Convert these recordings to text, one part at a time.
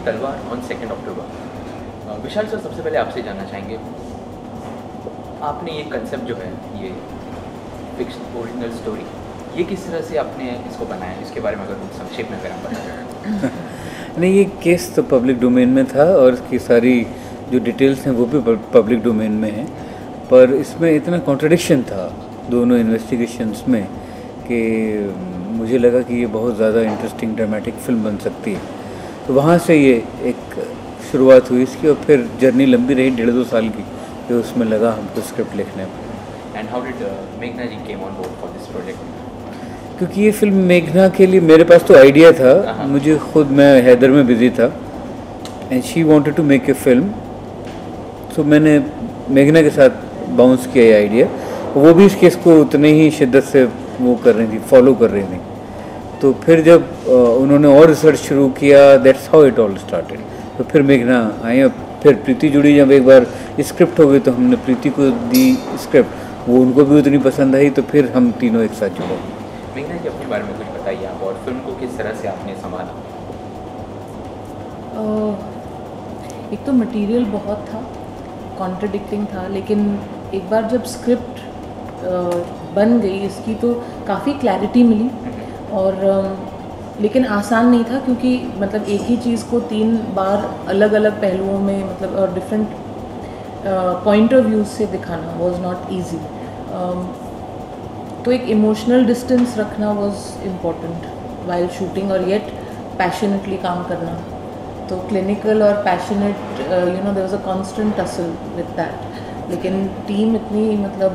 तलवार on 2 October. Vishal sir, सबसे पहले आपसे जानना चाहेंगे, आपने ये कंसेप्ट जो है, ये फिक्शन ओरिजिनल स्टोरी, ये किस तरह से आपने इसको बनाया, इसके बारे में अगर कुछ संक्षेप में अगर आप बताएं। नहीं, ये केस तो पब्लिक डोमेन में था और इसकी सारी जो डिटेल्स हैं वो भी पब्लिक डोमेन में हैं, पर इसमें इतना कॉन्ट्रडिक्शन था दोनों इन्वेस्टिगेशंस में कि मुझे लगा कि ये बहुत ज़्यादा इंटरेस्टिंग ड्रामेटिक फिल्म बन सकती है। तो वहाँ से ये एक शुरुआत हुई इसकी, और फिर जर्नी लंबी रही 1.5-2 साल की, फिर उसमें लगा हमको स्क्रिप्ट लिखने में। एंड हाउ डिड मेघना ji came on board for this project? क्योंकि ये फिल्म मेघना के लिए मेरे पास तो आइडिया था, मुझे खुद, मैं हैदर में बिजी था and she wanted to make a film, तो मैंने मेघना के साथ बाउंस किया ये आइडिया। वो भी इस केस को उतने ही शिद्दत से वो कर रही थी, फॉलो कर रही थी। तो फिर जब उन्होंने और रिसर्च शुरू किया, that's how it all started. तो फिर मेघना आई, फिर प्रीति जुड़ी। जब एक बार स्क्रिप्ट हो गई तो हमने प्रीति को दी स्क्रिप्ट, वो उनको भी उतनी पसंद आई, तो फिर हम तीनों एक साथ जुड़े। मेघना जी, अपने बारे में कुछ बताइए आप, और फिल्म को किस तरह से आपने संभाला? एक तो मटेरियल बहुत था, कॉन्ट्रडिक्टिंग था, लेकिन एक बार जब स्क्रिप्ट बन गई इसकी तो काफ़ी क्लैरिटी मिली। और लेकिन आसान नहीं था, क्योंकि मतलब एक ही चीज़ को 3 बार अलग अलग पहलुओं में, मतलब और डिफरेंट पॉइंट ऑफ व्यू से दिखाना वाज नॉट इजी। तो एक इमोशनल डिस्टेंस रखना वाज इम्पोर्टेंट वाइल शूटिंग, और येट पैशनेटली काम करना। तो क्लिनिकल और passionate, there was a constant tussle with that. लेकिन टीम इतनी मतलब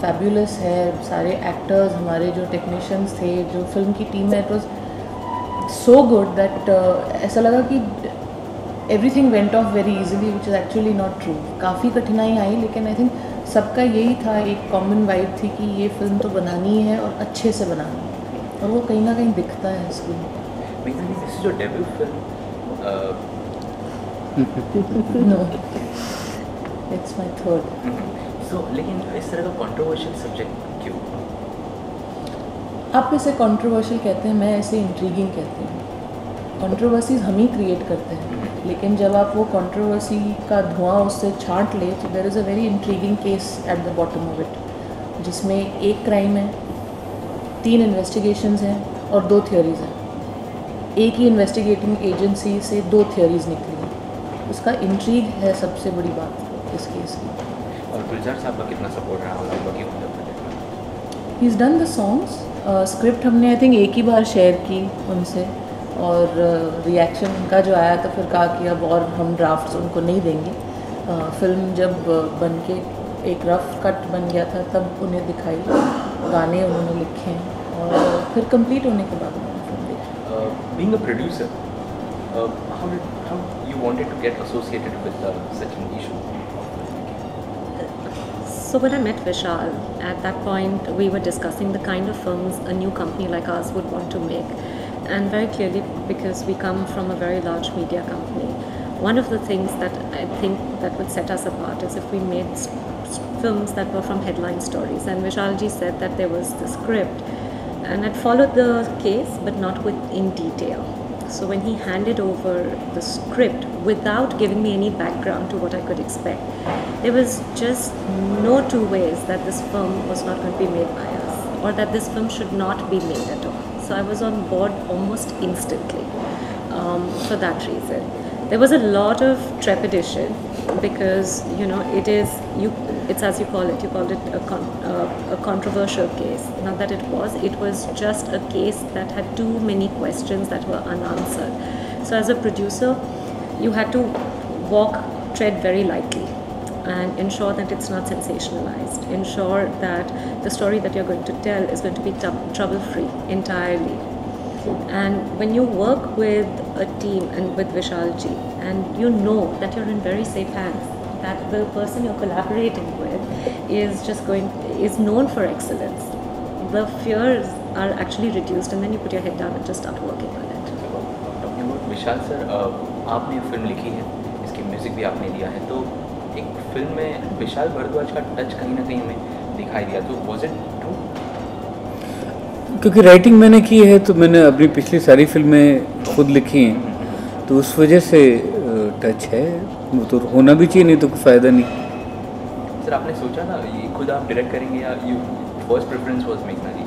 फैबुलस है, सारे एक्टर्स, हमारे जो टेक्नीशियंस थे, जो फिल्म की टीम है, it was so good that ऐसा लगा कि everything went of very easily, which is actually not true. काफ़ी कठिनाई आई, लेकिन आई थिंक सबका यही था, एक कॉमन वाइब थी कि ये फिल्म तो बनानी है और अच्छे से बनानी है, और वो कहीं ना कहीं दिखता है इसकी। This is your debut film? No, it's my third. So लेकिन इस तरह का कंट्रोवर्शियल सब्जेक्ट क्यों? आप इसे कंट्रोवर्शियल कहते हैं, मैं इसे इंट्रीगिंग कहती हूँ। कंट्रोवर्सीज हम ही क्रिएट करते हैं, लेकिन जब आप वो कंट्रोवर्सी का धुआं उससे छांट ले, तो there is a very intriguing case at the bottom of it, जिसमें एक क्राइम है, 3 इन्वेस्टिगेशंस हैं और 2 थियोरीज हैं। एक ही इन्वेस्टिगेटिंग एजेंसी से 2 थियोरीज निकली हैं। उसका इंट्रीग है सबसे बड़ी बात इस केस की। और गुलजार साहब का कितना सपोर्ट रहा होगा बाकी प्रोजेक्ट में? He is done the songs. Script हमने आई थिंक एक ही बार शेयर की उनसे, और रिएक्शन उनका जो आया तो फिर कहा कि अब और हम ड्राफ्ट्स उनको नहीं देंगे। फिल्म जब बन के एक रफ कट बन गया था तब उन्हें दिखाई, गाने उन्होंने लिखे हैं, और फिर कंप्लीट होने के बाद उन्होंने फिल्म देखी। Being a producer, how you wanted to get associated with such an issue? So when I met Vishal, at that point we were discussing the kind of films a new company like ours would want to make. And very clearly, because we come from a very large media company, one of the things that I think that would set us apart is if we made films that were from headline stories. And Vishalji said that there was the script, and I'd followed the case but not in detail. So when he handed over the script without giving me any background to what I could expect, there was just no two ways that this film was not going to be made by us, or that this film should not be made at all. So I was on board almost instantly for that reason. There was a lot of trepidation because, it's as you call it. You called it a controversial case. Not that it was just a case that had too many questions that were unanswered. So as a producer, you had to tread very lightly and ensure that it's not sensationalized. Ensure that the story that you're going to tell is going to be trouble-free entirely. And when you work with a team and with Vishalji, and you know that you're in very safe hands, that the person you're collaborating with is known for excellence, the fears are actually reduced, and then you put your head down and just start working on it. Talking about Vishal sir, आपने film लिखी है, इसकी music भी आपने दिया है, तो एक फिल्म में विशाल भारद्वाज का टच कहीं ना कहीं हमें दिखाई दिया, तो वाज इट ट्रू? क्योंकि राइटिंग मैंने की है, तो मैंने अपनी पिछली सारी फिल्में खुद लिखी हैं, तो उस वजह से टच है, वो तो होना भी चाहिए, नहीं तो कोई फ़ायदा नहीं। सर आपने सोचा ना ये खुद आप डायरेक्ट करेंगे या यू फर्स्ट प्रेफरेंस वाज मेघना ji?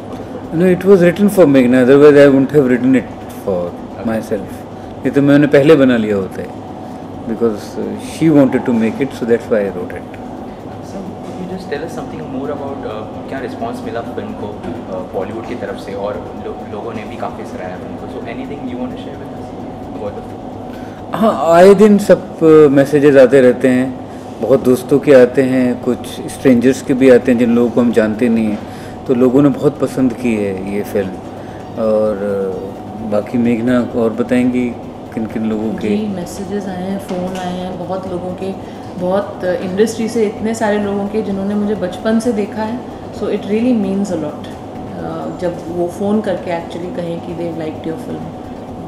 No, it was written for मेघना, otherwise I wouldn't have written it for myself. ये तो मैंने पहले बना लिया होता है, because she wanted to make it, so that's why I wrote it. Just tell us something more about क्या रिस्पांस मिला फिल्म को बॉलीवुड की तरफ से, और लोगों ने भी काफ़ी सराहा फिल्म को, so anything you want to share with us about the film? हाँ, आए दिन सब मैसेजेस आते रहते हैं, बहुत दोस्तों के आते हैं, कुछ स्ट्रेंजर्स के भी आते हैं जिन लोगों को हम जानते नहीं हैं, तो लोगों ने बहुत पसंद की है ये फिल्म। और बाकी मेघना और बताएंगी किन किन लोगों के मैसेजेस आए हैं, फ़ोन आए हैं बहुत लोगों के, बहुत इंडस्ट्री से इतने सारे लोगों के जिन्होंने मुझे बचपन से देखा है, so it really means a lot जब वो फ़ोन करके एक्चुअली कहें कि दे लाइक्ड योर फिल्म,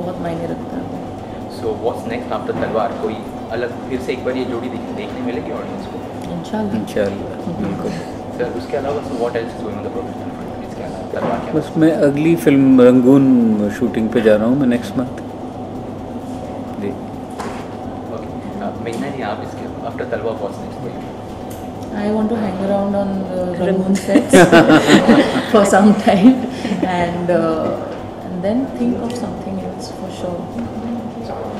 बहुत मायने रखता है। सो व्हाट्स नेक्स्ट आफ्टर तलवार? कोई अलग फिर से एक बार ये जोड़ी देखने मिलेगी ऑडियंस को? इंशाल्लाह बिल्कुल। सर उसके अलावा what else is going on the professional front? इसके अलावा तलवार क्या? बस मैं अगली फिल्म रंगून शूटिंग पे जा रहा हूँ मैं नेक्स्ट मंथ जी। ओके मेघना जी, आप इसके आफ्टर तलवार what's next for you? I want to hang around on Rangoon sets for some time and then think of something else for sure.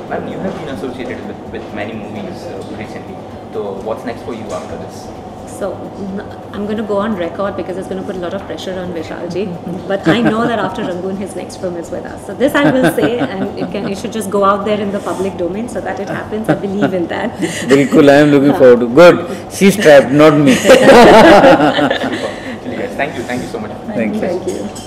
Ma'am, you have been associated with many movies recently. So what's next for you after this? So I'm going to go on record because it's going to put a lot of pressure on Vishal ji. But I know that after Rangoon, his next film is with us. So this I will say, and it should just go out there in the public domain so that it happens. I believe in that. बिल्कुल, I am looking forward to. Good, she's trapped, not me. Thank you so much. Thank you. Thank you.